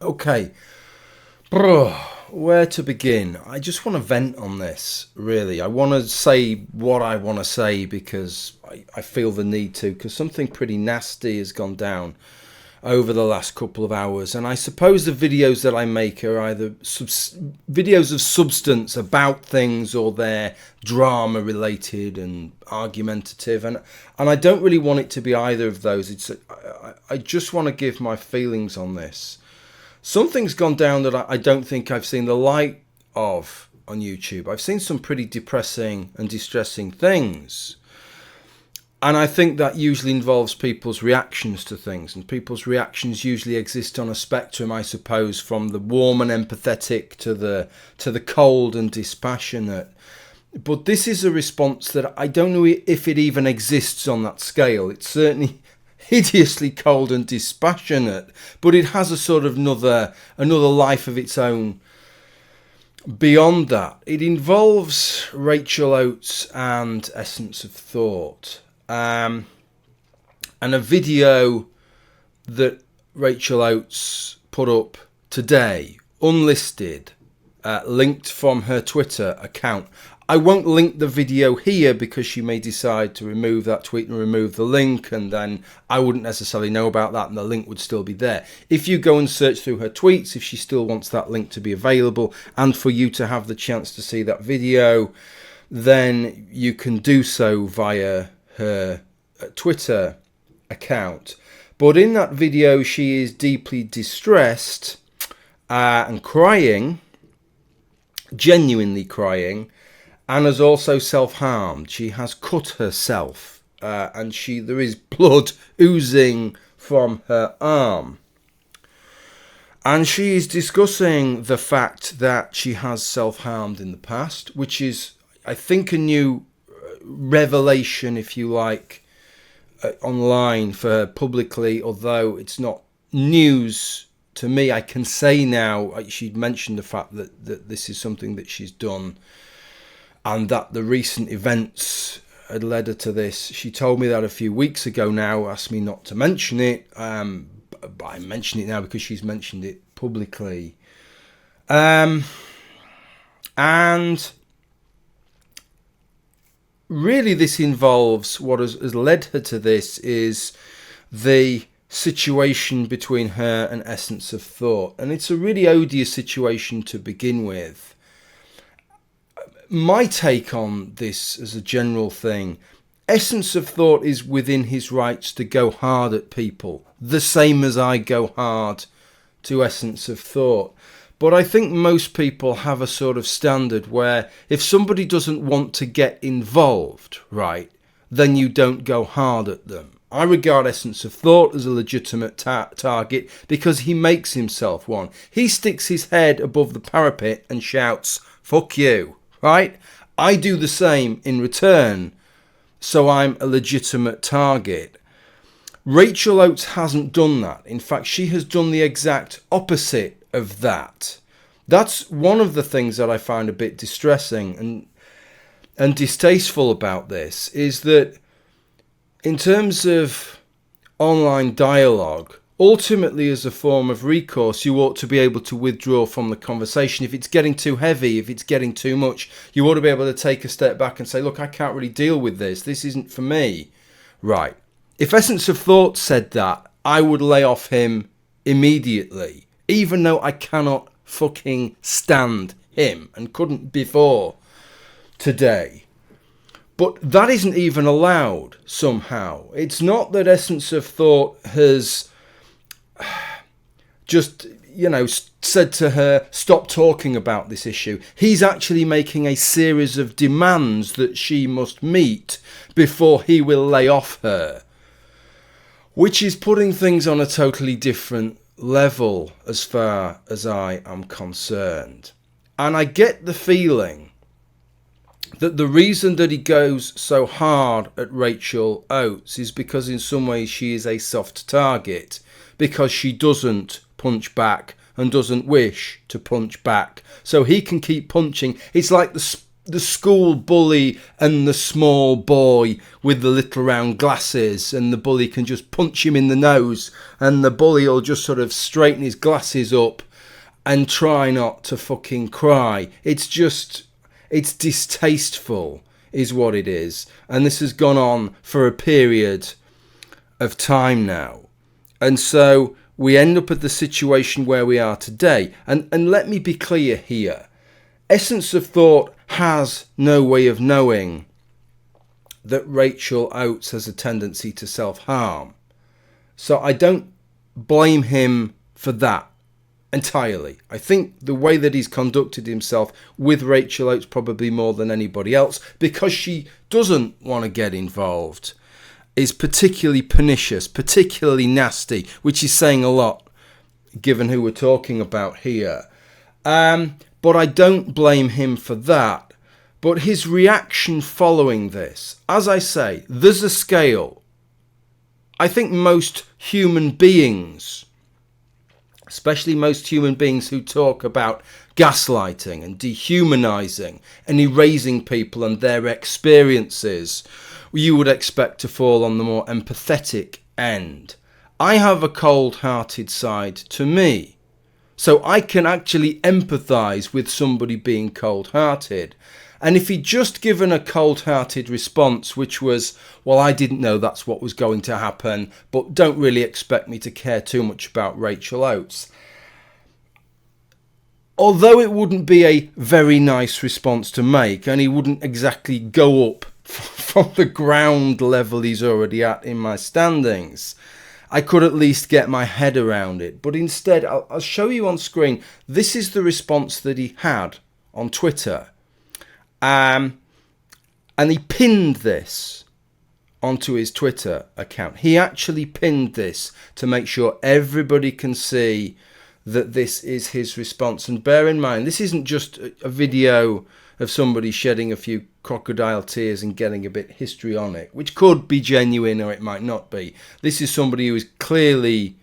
Okay, bro, where to begin? I just want to vent on this, really. I want to say what I want to say because I feel the need to, because something pretty nasty has gone down over the last couple of hours. And I suppose the videos that I make are either videos of substance about things, or they're drama related and argumentative. And I don't really want it to be either of those. I just want to give my feelings on this. Something's gone down that I don't think I've seen the light of on YouTube. I've seen some pretty depressing and distressing things. And I think that usually involves people's reactions to things. And people's reactions usually exist on a spectrum, I suppose, from the warm and empathetic to the cold and dispassionate. But this is a response that I don't know if it even exists on that scale. It's certainly hideously cold and dispassionate, but it has a sort of another life of its own beyond that. It involves Rachel Oates and Essence of Thought. And a video that Rachel Oates put up today, unlisted, linked from her Twitter account. I won't link the video here because she may decide to remove that tweet and remove the link, and then I wouldn't necessarily know about that and the link would still be there. If you go and search through her tweets, if she still wants that link to be available and for you to have the chance to see that video, then you can do so via her Twitter account. But in that video she is deeply distressed and crying, genuinely crying, and has also self-harmed. She has cut herself and there is blood oozing from her arm. And she is discussing the fact that she has self-harmed in the past, which is, I think, a new revelation, if you like, online for her publicly, although it's not news to me. I can say now, she'd mentioned the fact that this is something that she's done and that the recent events had led her to this. She told me that a few weeks ago now, asked me not to mention it, but I mention it now because she's mentioned it publicly. And really this involves, what has led her to this is the situation between her and Essence of Thought. And it's a really odious situation to begin with. My take on this as a general thing, Essence of Thought is within his rights to go hard at people, the same as I go hard to Essence of Thought. But I think most people have a sort of standard where if somebody doesn't want to get involved, right, then you don't go hard at them. I regard Essence of Thought as a legitimate target because he makes himself one. He sticks his head above the parapet and shouts, "Fuck you," right? I do the same in return, so I'm a legitimate target. Rachel Oates hasn't done that. In fact, she has done the exact opposite of that. That's one of the things that I find a bit distressing and distasteful about this, is that in terms of online dialogue, ultimately as a form of recourse, you ought to be able to withdraw from the conversation. If it's getting too heavy, if it's getting too much, you ought to be able to take a step back and say, look, I can't really deal with this. This isn't for me. Right. If Essence of Thought said that, I would lay off him immediately, even though I cannot fucking stand him and couldn't before today. But that isn't even allowed somehow. It's not that Essence of Thought has just, said to her, stop talking about this issue. He's actually making a series of demands that she must meet before he will lay off her, which is putting things on a totally different level as far as I am concerned. And I get the feeling that the reason that he goes so hard at Rachel Oates is because in some ways she is a soft target, because she doesn't punch back and doesn't wish to punch back. So he can keep punching. It's like the the school bully and the small boy with the little round glasses, and the bully can just punch him in the nose, and the bully will just sort of straighten his glasses up and try not to fucking cry. It's distasteful is what it is. And this has gone on for a period of time now. And so we end up at the situation where we are today. And let me be clear here. Essence of Thought has no way of knowing that Rachel Oates has a tendency to self-harm. So I don't blame him for that entirely. I think the way that he's conducted himself with Rachel Oates probably more than anybody else, because she doesn't want to get involved, is particularly pernicious, particularly nasty, which is saying a lot given who we're talking about here. But I don't blame him for that. But his reaction following this, as I say, there's a scale. I think most human beings, especially most human beings who talk about gaslighting and dehumanising and erasing people and their experiences, you would expect to fall on the more empathetic end. I have a cold-hearted side to me. So I can actually empathise with somebody being cold-hearted. And if he'd just given a cold-hearted response, which was, well, I didn't know that's what was going to happen, but don't really expect me to care too much about Rachel Oates. Although it wouldn't be a very nice response to make, and he wouldn't exactly go up from the ground level he's already at in my standings, I could at least get my head around it. But instead, I'll show you on screen. This is the response that he had on Twitter. And he pinned this onto his Twitter account. He actually pinned this to make sure everybody can see that this is his response. And bear in mind, this isn't just a video of somebody shedding a few crocodile tears and getting a bit histrionic, which could be genuine or it might not be. This is somebody who is clearly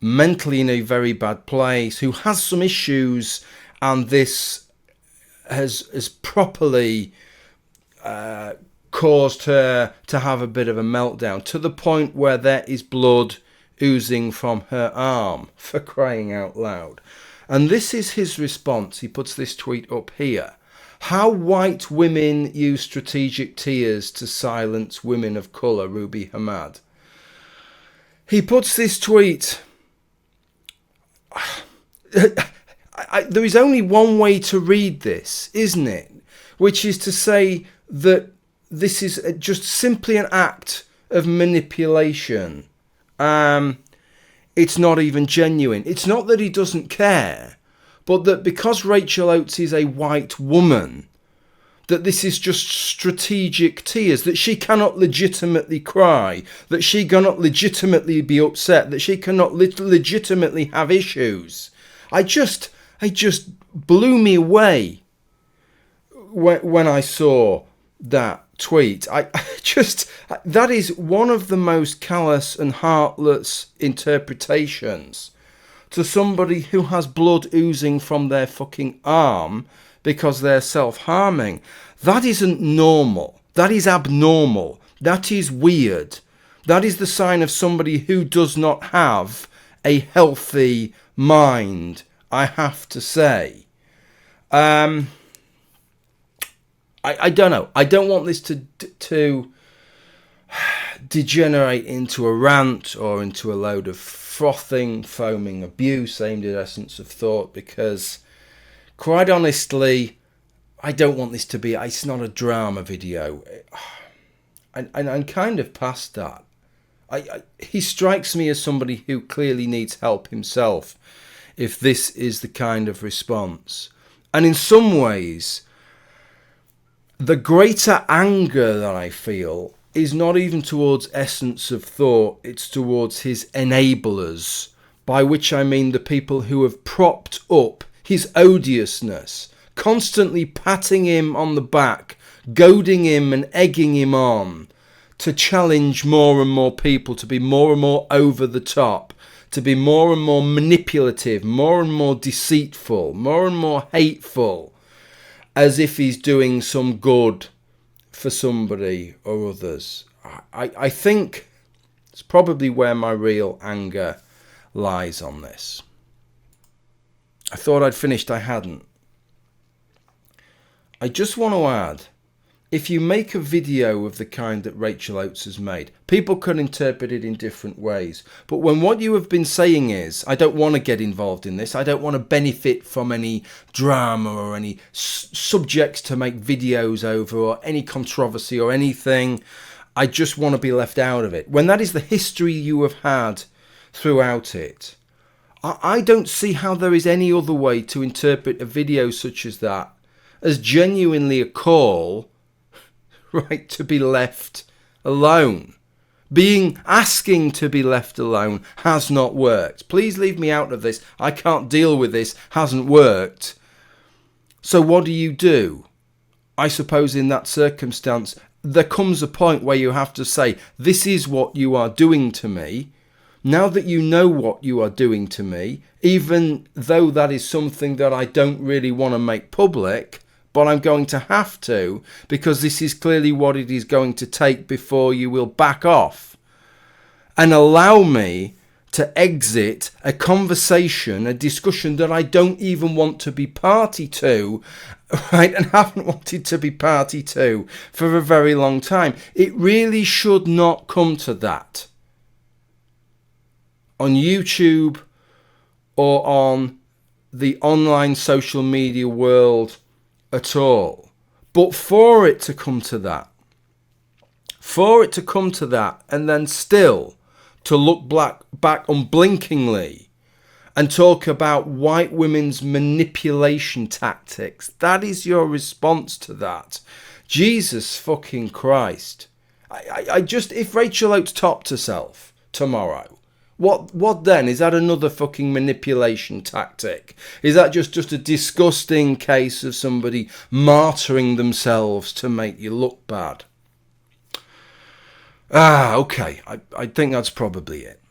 mentally in a very bad place, who has some issues, and this has properly caused her to have a bit of a meltdown, to the point where there is blood oozing from her arm, for crying out loud. And this is his response. He puts this tweet up here. How white women use strategic tears to silence women of colour, Ruby Hamad. He puts this tweet. There is only one way to read this, isn't it? Which is to say that this is just simply an act of manipulation. It's not even genuine. It's not that he doesn't care, but that because Rachel Oates is a white woman, that this is just strategic tears, that she cannot legitimately cry, that she cannot legitimately be upset, that she cannot legitimately have issues. It just blew me away when I saw that tweet. That is one of the most callous and heartless interpretations to somebody who has blood oozing from their fucking arm because they're self-harming. That isn't normal. That is abnormal. That is weird. That is the sign of somebody who does not have a healthy mind, I have to say. I don't know. I don't want this to degenerate into a rant or into a load of frothing, foaming abuse aimed at Essence of Thought, because quite honestly, I don't want this to be, it's not a drama video. I'm kind of past that. He strikes me as somebody who clearly needs help himself if this is the kind of response. And in some ways, the greater anger that I feel is not even towards Essence of Thought, it's towards his enablers, by which I mean the people who have propped up his odiousness, constantly patting him on the back, goading him and egging him on to challenge more and more people, to be more and more over the top, to be more and more manipulative, more and more deceitful, more and more hateful. as if he's doing some good for somebody or others. I think it's probably where my real anger lies on this. I thought I'd finished, I hadn't. I just want to add, if you make a video of the kind that Rachel Oates has made, people can interpret it in different ways. But when what you have been saying is, I don't want to get involved in this, I don't want to benefit from any drama or any subjects to make videos over or any controversy or anything, I just want to be left out of it. When that is the history you have had throughout it, I don't see how there is any other way to interpret a video such as that as genuinely a call, right, to be left alone. Asking to be left alone has not worked. Please leave me out of this. I can't deal with this. Hasn't worked. So what do? I suppose in that circumstance, there comes a point where you have to say, this is what you are doing to me. Now that you know what you are doing to me, even though that is something that I don't really want to make public, but I'm going to have to, because this is clearly what it is going to take before you will back off and allow me to exit a conversation, a discussion that I don't even want to be party to, right, and haven't wanted to be party to for a very long time. It really should not come to that on YouTube or on the online social media world at all. But for it to come to that, and then still to look back unblinkingly and talk about white women's manipulation tactics, that is your response to that. Jesus fucking Christ. I just, if Rachel Oates topped herself tomorrow, what then? Is that another fucking manipulation tactic? Is that just a disgusting case of somebody martyring themselves to make you look bad? Okay, I think that's probably it.